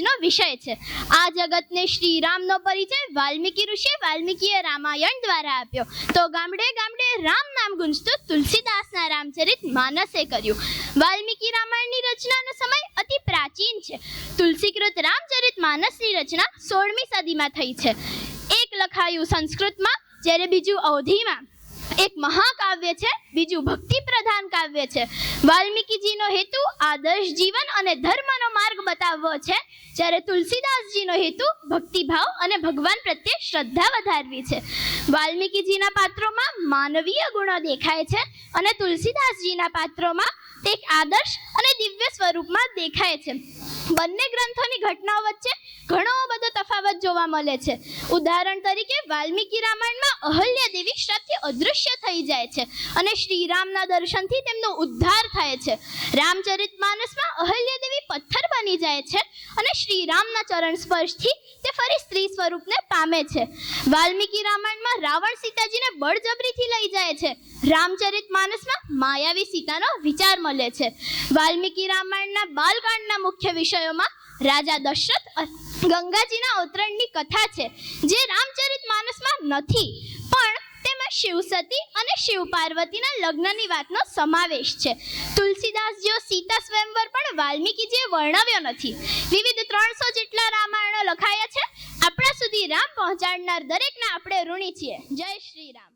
આજનો વિષય છે। આ જગતને શ્રી રામનો પરિચય વાલ્મીકી ઋષિ વાલ્મીકીએ રામાયણ દ્વારા આપ્યો, તો ગામડે ગામડે રામ નામ ગુંજતું તુલસીદાસના રામચરિત માનસે કર્યું। વાલ્મીકી રામાયણની રચનાનો સમય અતિ પ્રાચીન છે। તુલસીકૃત રામચરિત માનસની રચના 16મી સદીમાં થઈ છે। એક લખાયું સંસ્કૃતમાં, જ્યારે બીજું અવધીમાં। એક મહાકાવ્ય છે, બીજું ભક્તિ પ્રધાન કાવ્ય છે। વાલ્મીકીજીનો હેતુ આદર્શ જીવન અને ધર્મનો માર્ગ બતાવવો છે, જ્યારે તુલસીદાસજીનો હેતુ ભક્તિભાવ અને ભગવાન પ્રત્યે શ્રદ્ધા વધારવી છે। વાલ્મીકીજીના પાત્રોમાં માનવીય ગુણો દેખાય છે અને તુલસીદાસજીના પાત્રોમાં તે એક આદર્શ અને દિવ્ય સ્વરૂપમાં દેખાય છે। બંને ગ્રંથોની ઘટનાઓ વચ્ચે ઘણો બધો તફાવત જોવા મળે છે। ઉદાહરણ તરીકે વાલ્મીકી રામાયણમાં અહલ્યા દેવી શ્રાપથી અદૃશ્ય થઈ જાય છે અને શ્રીરામના દર્શનથી તેમનો ઉદ્ધાર થાય છે। રામચરિત માનસમાં અહલ્યા દેવી પથ્થર બની જાય છે અને શ્રીરામના ચરણ સ્પર્શથી તે ફરી સ્ત્રી સ્વરૂપને પામે છે। વાલ્મીકી રામાયણમાં રાવણ સીતાજીને બળજબરીથી લઈ જાય છે। રામચરિત માનસમાં માયાવી સીતાનો વિચાર મળે છે। વાલ્મીકી રામાયણના બાલકાંડના મુખ્ય વિષયોમાં રાજા દશરથ ગંગાજીના અવતરણની કથા છે, જે રામચરિત માનસમાં નથી, પણ તેમાં શિવસતી અને શિવ પાર્વતીના લગ્નની વાતનો સમાવેશ છે। તુલસીદાસજીઓ સીતા સ્વયંવર પણ વાલ્મીકીજીએ વર્ણવ્યો નથી। વિવિધ 300 જેટલા રામાયણો લખાયા છે। આપણા સુધી રામ પહોંચાડનાર દરેકના આપણે ઋણી છીએ। જય શ્રી રામ।